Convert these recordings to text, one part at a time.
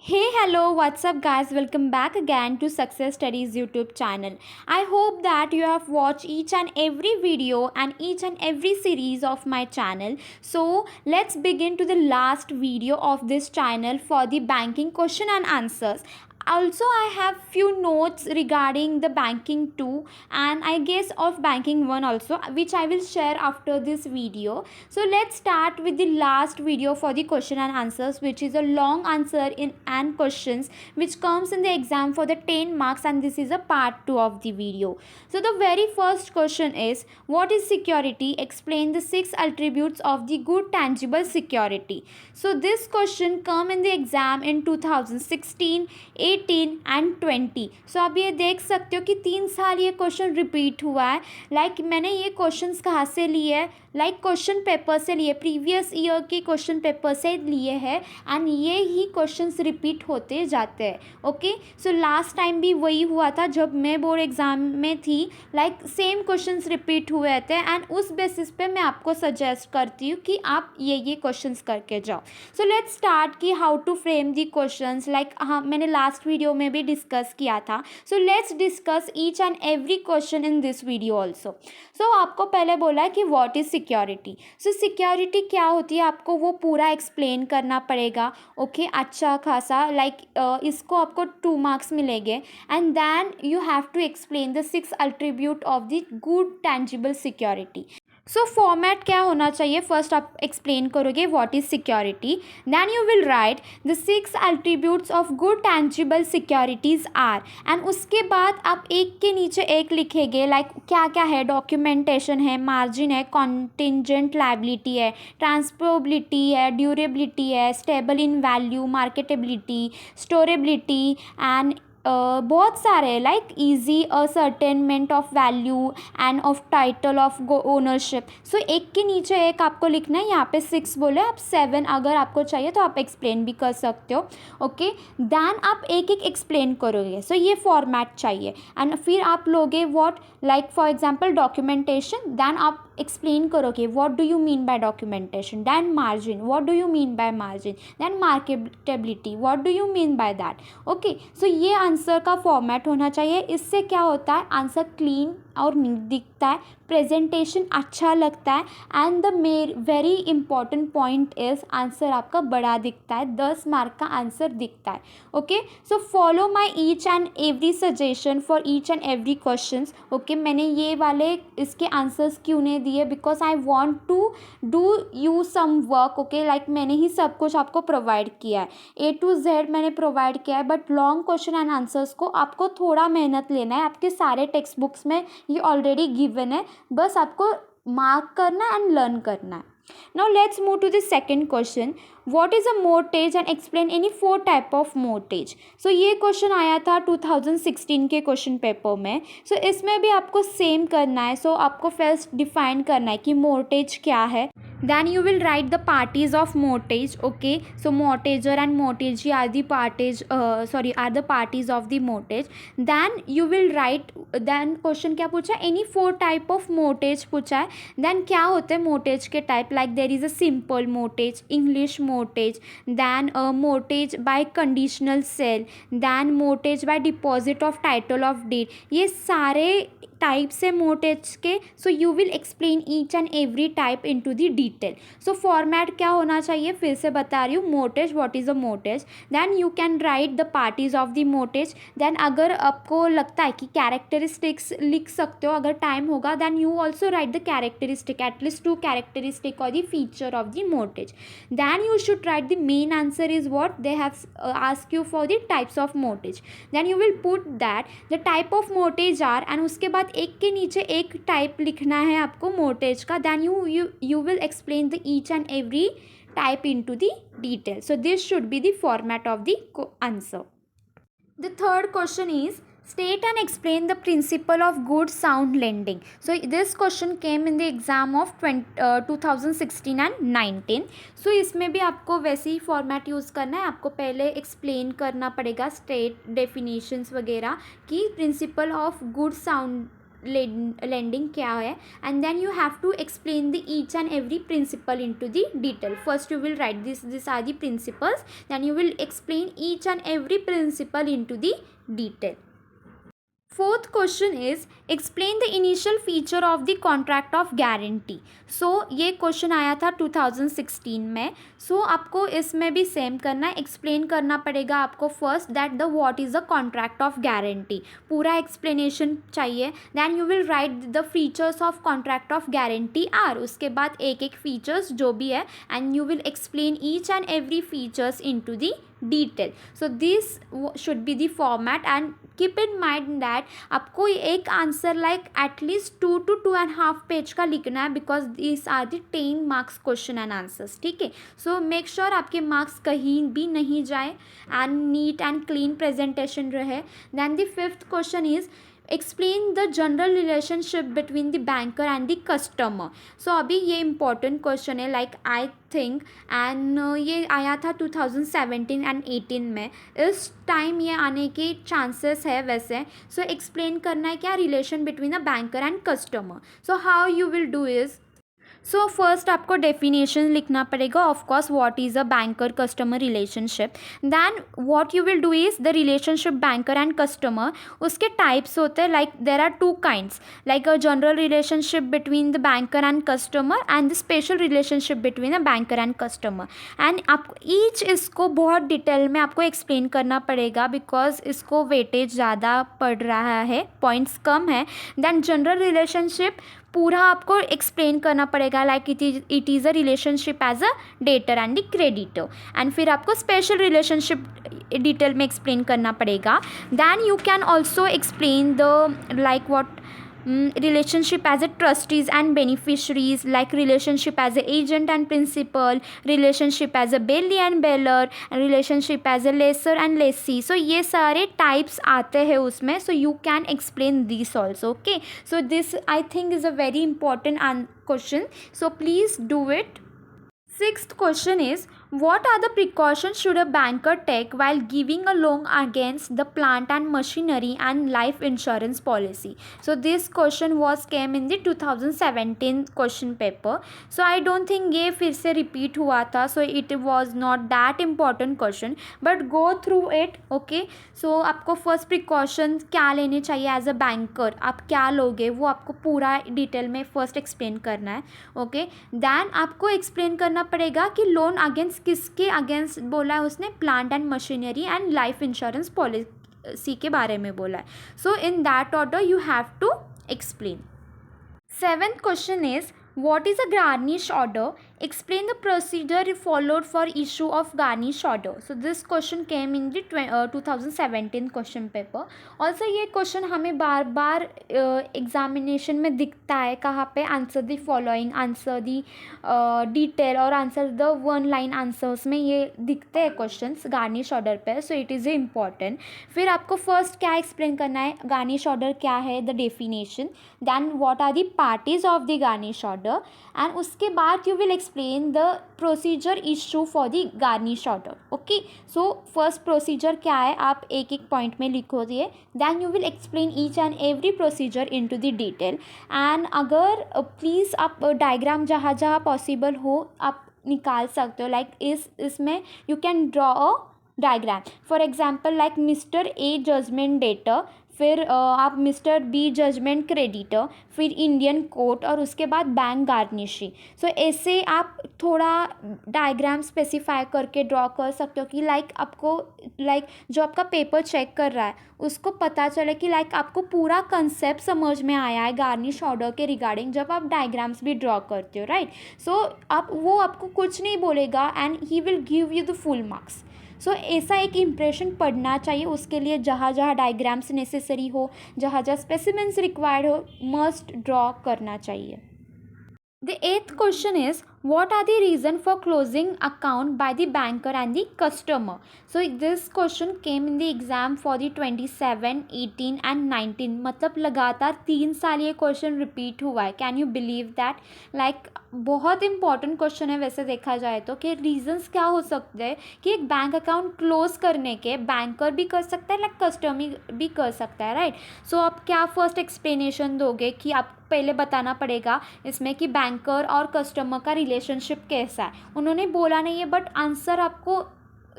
Hey, hello, what's up, guys? Welcome back again to Success Studies YouTube channel. I hope that you have watched each and every video and each and every series of my channel. So, let's begin to the last video of this channel for the banking question and answers. Also, I have few notes regarding the banking 2 and I guess of banking 1 also, which I will share after this video. So let's start with the last video for the question and answers, which is a long answer in and questions which comes in the exam for the 10 marks, and this is a part 2 of the video. So the very first question is, what is security? Explain the 6 attributes of the good tangible security. So this question come in the exam in 2016, 18 and 20. सो आप ये देख सकते हो कि 3 साल ये question repeat हुआ है. मैंने ये क्वेश्चंस कहाँ से लिए है? क्वेश्चन पेपर से लिए, प्रीवियस ईयर के क्वेश्चन पेपर से लिए हैं एंड ये ही क्वेश्चंस रिपीट होते जाते हैं. ओके, सो लास्ट टाइम भी वही हुआ था जब मैं बोर्ड एग्ज़ाम में थी. सेम क्वेश्चंस रिपीट हुए थे एंड उस बेसिस पे मैं आपको सजेस्ट करती हूँ कि आप ये क्वेश्चंस करके जाओ. सो लेट्स स्टार्ट कि how to frame the questions. हाँ, मैंने लास्ट वीडियो में भी डिस्कस किया था. So let's discuss each and every question in this video also. So आपको पहले बोला है कि what is security. So security क्या होती है आपको वो पूरा एक्सप्लेन करना पड़ेगा. ओके, अच्छा खासा इसको आपको 2 मार्क्स मिलेंगे and then you have to explain the 6 attribute of the good tangible security. So format क्या होना चाहिए? फर्स्ट आप एक्सप्लेन करोगे what is security, then you will write the 6 attributes of good tangible securities are, and उसके बाद आप एक के नीचे एक लिखेंगे क्या क्या है. डॉक्यूमेंटेशन है, मार्जिन है, कॉन्टिजेंट लायबिलिटी है, ट्रांसफरेबिलिटी है, ड्यूरेबिलिटी है, stable in value, marketability, storability and बहुत सारे easy ascertainment of value and of title of ownership. So एक के नीचे एक आपको लिखना है. यहाँ पे 6 बोले, आप 7 अगर आपको चाहिए तो आप एक्सप्लेन भी कर सकते हो. ओके, देन आप एक एक एक्सप्लेन करोगे. सो ये फॉर्मेट चाहिए एंड फिर आप लोगे what for example documentation, then आप एक्सप्लेन करोगे what do you mean by documentation, then margin, what do you mean by margin, then marketability, what do you mean by that. Okay, so ये answer का format होना चाहिए. इससे क्या होता है, आंसर क्लीन और नीट दिखता है, प्रेजेंटेशन अच्छा लगता है and the very important point is answer आपका बड़ा दिखता है. 10 मार्क का आंसर दिखता है. Okay, so follow my each and every suggestion for each and every question. Okay, मैंने ये वाले इसके आंसर्स क्यों नहीं दिए? Because I want to do you some work. Okay, मैंने ही सब कुछ आपको प्रोवाइड किया है, A to Z मैंने प्रोवाइड किया है, but long question and answers को आपको थोड़ा मेहनत लेना है. आपके सारे टेक्स्ट बुक्स में ये ऑलरेडी गिवन है, बस आपको मार्क करना एंड लर्न करना है. Now let's move to the second question. What is a mortgage and explain any 4 type of mortgage. So ये क्वेश्चन आया था 2016 के क्वेश्चन पेपर में. सो इसमें भी आपको सेम करना है. सो आपको फर्स्ट डिफाइन करना है कि मोर्टेज क्या है. Then you will write the parties of mortgage. Okay, so mortgager and mortgagee are the parties of the mortgage. Then you will write, then question क्या पूछा, any 4 type of mortgage पूछा है. Then क्या होते हैं mortgage के type, there is a simple mortgage, English mortgage, then mortgage by conditional sale, then mortgage by deposit of title of deed. ये सारे टाइप्स है मोर्टेज के. So you will explain each and every type into the detail. So format क्या होना चाहिए, फिर से बता रही हूँ. Mortgage, what is a mortgage, then you can write the parties of the mortgage. Then अगर आपको लगता है कि कैरेक्टरिस्टिक्स लिख सकते हो, अगर टाइम होगा, then you also write the characteristic, at least 2 characteristic और the feature of the mortgage. Then you should write the main answer is what they have ask you for the types of mortgage. Then you will put that the type of mortgage are, and उसके बाद एक के नीचे एक type लिखना है आपको mortgage का. Then you will explain the each and every type into the detail. So this should be the format of the answer. The third question is, state and explain the principle of good sound lending. So this question came in the exam of 2016 and 19. So इसमें भी आपको वैसे ही format use करना है. आपको पहले explain करना पड़ेगा स्टेट डेफिनेशंस वगैरह कि principle of good sound lending क्या है, and then you have to explain the each and every principle into the detail. First you will write these are the principles, then you will explain each and every principle into the detail. Fourth question is explain the initial feature of the contract of guarantee. So ये question आया था 2016 में. So आपको इसमें भी same करना है, explain करना पड़ेगा आपको first that the what is the contract of guarantee, पूरा एक्सप्लेनेशन चाहिए. Then you will write the features of contract of guarantee are, उसके बाद एक एक फीचर्स जो भी है, and you will explain each and every features into the detail. So this should be the format, and keep in mind that आपको एक answer like at least 2 to 2.5 page का लिखना है, because this are the 10 marks question and answers. ठीक है, so make sure आपके marks कहीं भी नहीं जाए and neat and clean presentation रहे. Then the fifth question is explain the general relationship between the banker and the customer. So अभी ये इंपॉर्टेंट क्वेश्चन है लाइक आई थिंक, एंड ये आया था 2017 एंड 18 में. इस टाइम ये आने के चांसेस है वैसे. सो एक्सप्लेन करना है क्या relation between a banker and customer. So how you will do is, so first आपको डेफिनेशन लिखना पड़ेगा of course what is a banker customer relationship. Then what you will do is the relationship banker and customer. उसके types होते हैं like there are 2 kinds, like a general relationship between the banker and customer and the special relationship between a banker and customer. And आप each इसको बहुत detail में आपको explain करना पड़ेगा, बिकॉज इसको वेटेज ज़्यादा पड़ रहा है, पॉइंट्स कम है. देन जनरल रिलेशनशिप पूरा आपको एक्सप्लेन करना पड़ेगा like it is a relationship as a debtor and the creditor. And फिर आपको स्पेशल रिलेशनशिप डिटेल में एक्सप्लेन करना पड़ेगा. Then you can also explain the like what relationship as a trustees and beneficiaries, like relationship as a agent and principal, relationship as a bailey and bailor, and relationship as a lessor and lessee. So ये सारे types आते हैं उसमें. So you can explain these also. Okay, so this I think is a very important question, so please do it. Sixth question is what are the precautions should a banker take while giving a loan against the plant and machinery and life insurance policy. So this question was came in the 2017 question paper. So I don't think ये फिर से repeat हुआ था, so it was not that important question, but go through it. Okay, so आपको first precaution क्या लेने चाहिए as a banker, आप क्या लोगे वो आपको पूरा डिटेल में first explain करना है. Okay, then आपको explain करना पड़ेगा कि लोन अगेंस्ट किसके अगेंस्ट बोला है उसने, plant and machinery and life insurance policy के बारे में बोला है. So in that order you have to explain. Seventh question is what is a garnish order, explain the procedure followed for issue of garnish order. So this question came in the 2017 question paper. Also ये question हमें बार बार examination में दिखता है, कहाँ पे answer the following, answer the detail और answer the one line answers में ये दिखते हैं क्वेश्चंस गार्निश ऑर्डर पे. So it is important. फिर आपको फर्स्ट क्या एक्सप्लेन करना है, गार्निश ऑर्डर क्या है, the definition, then what are the parties of the garnish order, and उसके बाद you will explain the procedure issue for the garnish order. Okay, so first procedure क्या है आप एक एक पॉइंट में लिखो दिए. Then you will explain each and every procedure into the detail. And अगर प्लीज़ आप डायग्राम जहाँ जहाँ पॉसिबल हो आप निकाल सकते हो. लाइक इसमें you can draw a diagram. For example like mister A judgment debtor, फिर आप मिस्टर बी जजमेंट क्रेडिटर, फिर इंडियन कोर्ट और उसके बाद बैंक गार्निशी. सो ऐसे आप थोड़ा डायग्राम स्पेसिफाई करके ड्रॉ कर सकते हो कि लाइक आपको लाइक जो आपका पेपर चेक कर रहा है उसको पता चले कि लाइक आपको पूरा कंसेप्ट समझ में आया है गार्निश ऑर्डर के रिगार्डिंग जब आप डायग्राम्स भी ड्रॉ करते हो, राइट. सो आप वो आपको कुछ नहीं बोलेगा and he will give you the full marks. So ऐसा एक इम्प्रेशन पड़ना चाहिए. उसके लिए जहाँ जहाँ डायग्राम्स नेसेसरी हो, जहाँ जहाँ स्पेसिमेंट्स रिक्वायर्ड हो, मस्ट ड्रॉ करना चाहिए. The eighth question is what are the reason for closing account by the banker and the customer? So this question came in the exam for the 27, 18 and 19. मतलब लगातार 3 साल ये question repeat हुआ है. Can you believe that? Like बहुत important question है वैसे देखा जाए तो, कि रीजंस क्या हो सकते हैं कि एक बैंक अकाउंट क्लोज करने के बैंकर भी कर सकता है, लाइक कस्टमर भी कर सकता है, राइट. सो आप क्या फर्स्ट एक्सप्लेनेशन दोगे कि आप पहले बताना पड़ेगा इसमें कि बैंकर और कस्टमर का रिलेशनशिप कैसा है. उन्होंने बोला नहीं है बट आंसर आपको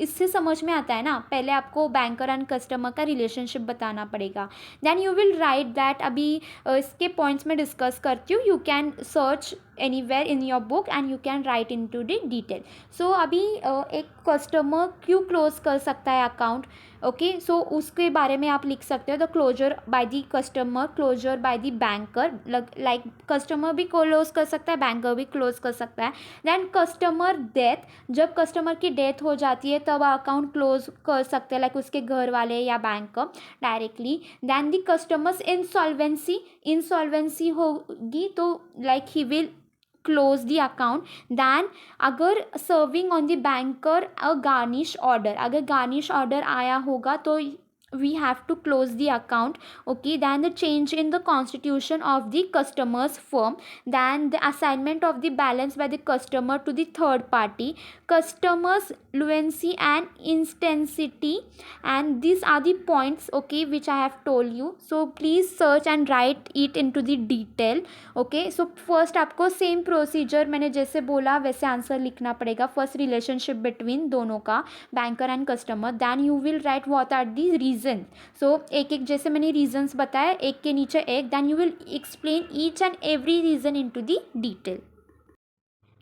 इससे समझ में आता है ना. पहले आपको बैंकर एंड कस्टमर का रिलेशनशिप बताना पड़ेगा. Then you will write that. अभी इसके पॉइंट्स में डिस्कस करती हूँ. You can search anywhere in your book and you can write in to the detail. So अभी एक कस्टमर क्यों क्लोज कर सकता है अकाउंट, ओके. सो उसके बारे में आप लिख सकते हो the closure by the customer, closure by the banker. Like customer भी क्लोज कर सकता है, बैंकर भी क्लोज कर सकता है. देन कस्टमर डेथ, जब कस्टमर की डेथ हो जाती है तब अकाउंट क्लोज कर सकते हैं, लाइक उसके घर वाले या banker directly. Then the customer's insolvency, insolvency होगी तो like he will close the account. Then अगर serving on the banker a garnish order, अगर गार्निश ऑर्डर आया होगा तो we have to close the account, okay. Then the change in the constitution of the customer's firm, then the assignment of the balance by the customer to the third party, customers fluency and instancity, and these are the points, okay, which I have told you. So please search and write it into the detail, okay. So first आपको same procedure मैंने जैसे बोला वैसे answer लिखना पड़ेगा. First relationship between दोनों का, banker and customer. Then you will write what are the reason. So एक एक जैसे मैंने रीजंस बताया, एक के नीचे एक. Then you will explain each and every reason into the detail.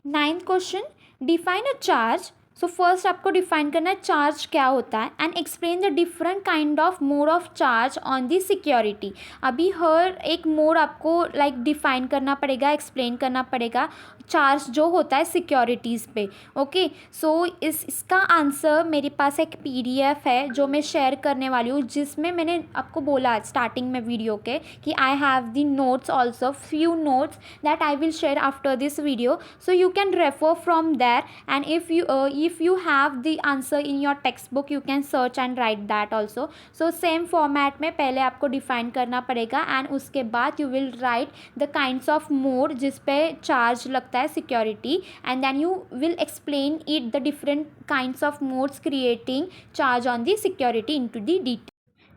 9th question, define a charge. So first आपको डिफाइन करना है चार्ज क्या होता है and explain the different kind of mode of charge on the security. अभी हर एक mode आपको लाइक डिफाइन करना पड़ेगा, एक्सप्लेन करना पड़ेगा चार्ज जो होता है सिक्योरिटीज़ पे, ओके. सो इसका आंसर मेरे पास एक पीडीएफ है जो मैं शेयर करने वाली हूँ, जिसमें मैंने आपको बोला स्टार्टिंग में वीडियो के कि I have the notes also, few notes that I will share after this video. So you can refer from there and if you have the answer in your textbook you can search and write that also. So same format में पहले आपको define करना पड़ेगा and उसके बाद you will write the kinds of mode जिस पे charge लगता है security, and then you will explain it the different kinds of modes creating charge on the security into the detail.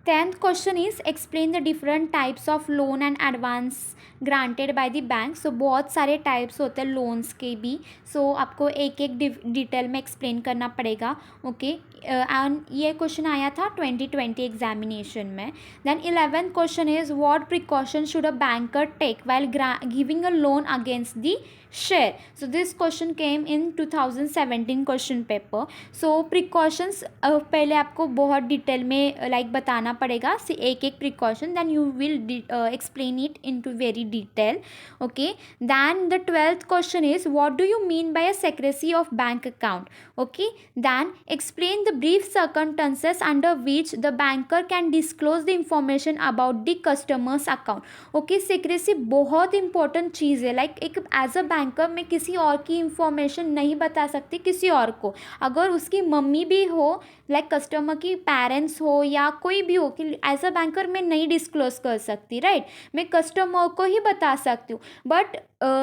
10th question is explain the different types of loan and advance granted by the bank. So बहुत सारे types होते हैं loans के भी. सो आपको एक एक detail में एक्सप्लेन करना पड़ेगा, ओके. एंड ये क्वेश्चन आया था 2020 एग्जामिनेशन में. Then 11th question is what precaution should a banker take while giving a loan against the share. So this question came in 2017 question paper. So precautions पहले आपको बहुत detail में like बताना पड़ेगा एक एक precaution. Then you will explain it in to very detail, okay. Then the 12th question is what do you mean by a secrecy of bank account, okay. Then explain the brief circumstances under which the banker can disclose the information about the customer's account, okay. secrecy बहुत important चीज़ है. Like एक as a banker मैं किसी और की information नहीं बता सकती किसी और को. अगर उसकी मम्मी भी हो, लाइक कस्टमर की पेरेंट्स हो या कोई भी हो, कि एज अ बैंकर मैं नहीं डिस्क्लोज कर सकती, राइट. मैं कस्टमर को ही बता सकती हूँ. बट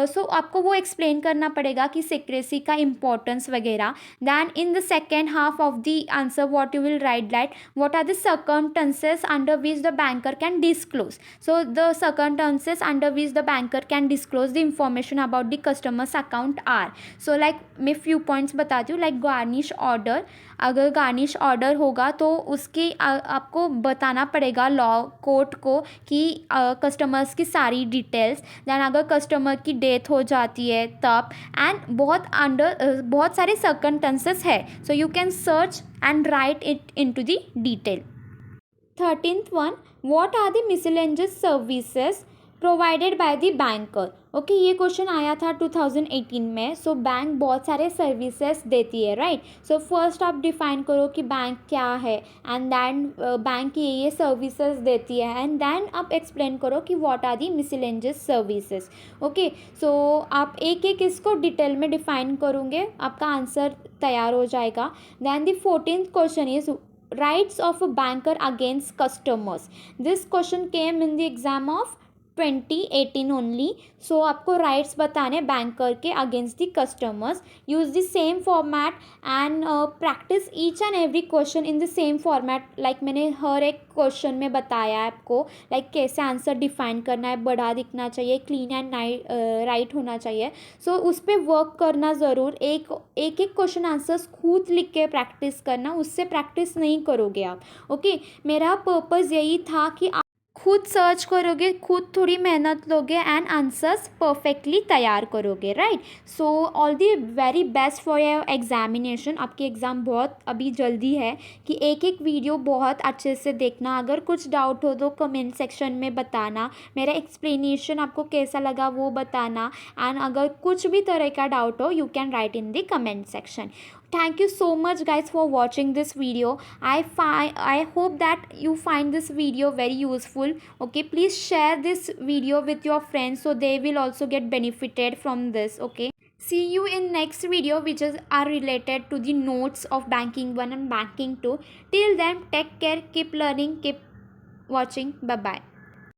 सो आपको वो एक्सप्लेन करना पड़ेगा कि सिक्रेसी का इम्पोर्टेंस वगैरह. Then in the second half of the answer what you will write that what are the circumstances under which the banker can disclose. So the circumstances under which the banker can disclose the information about the customers account are. So like मैं few points बताती हूँ. Like garnish order, अगर garnish order होगा तो उसकी आपको बताना पड़ेगा लॉ कोर्ट को कि कस्टमर्स की सारी डिटेल्स. दैन अगर कस्टमर की डेथ हो जाती है तब, एंड बहुत सारे सर्कमस्टेंसेस है. सो you can search and right it into the detail. 13th one, what are the miscellaneous services provided by the banker. Okay, ये क्वेश्चन आया था 2018 में। सो बैंक बहुत सारे सर्विसेज देती है, राइट। सो फर्स्ट आप डिफाइन करो कि बैंक क्या है, एंड देन बैंक ये सर्विसेज देती है, एंड देन आप एक्सप्लेन करो कि what are the miscellaneous services. Okay, so आप एक एक इसको डिटेल में डिफाइन करोगे, आपका आंसर तैयार हो जाएगा। Then the 14th question is rights of a banker against customers. This question came in the exam of 2018 only. So आपको राइट्स बताने बैंकर के against the customers. Use the same format and practice each and every question in the same format. Like मैंने हर एक question में बताया है आपको, लाइक कैसे आंसर डिफाइन करना है, बड़ा दिखना चाहिए, क्लीन एंड राइट होना चाहिए। सो उस पर वर्क करना ज़रूर। एक एक क्वेश्चन आंसर्स खुद लिख के प्रैक्टिस करना, उससे प्रैक्टिस नहीं करोगे आप। ओके, मेरा पर्पज़ यही था कि खुद सर्च करोगे, खुद थोड़ी मेहनत लोगे एंड आंसर्स परफेक्टली तैयार करोगे, right. So all the very best for your examination. आपकी एग्ज़ाम बहुत अभी जल्दी है, कि एक एक वीडियो बहुत अच्छे से देखना। अगर कुछ डाउट हो तो कमेंट सेक्शन में बताना, मेरा एक्सप्लेनेशन आपको कैसा लगा वो बताना, एंड अगर कुछ भी तरह का डाउट हो you can write in the comment section. Thank you so much guys for watching this video. I hope that you find this video very useful. Okay, please share this video with your friends so they will also get benefited from this. Okay, see you in next video which are related to the notes of banking 1 and banking 2. Till then, take care, keep learning, keep watching. Bye bye.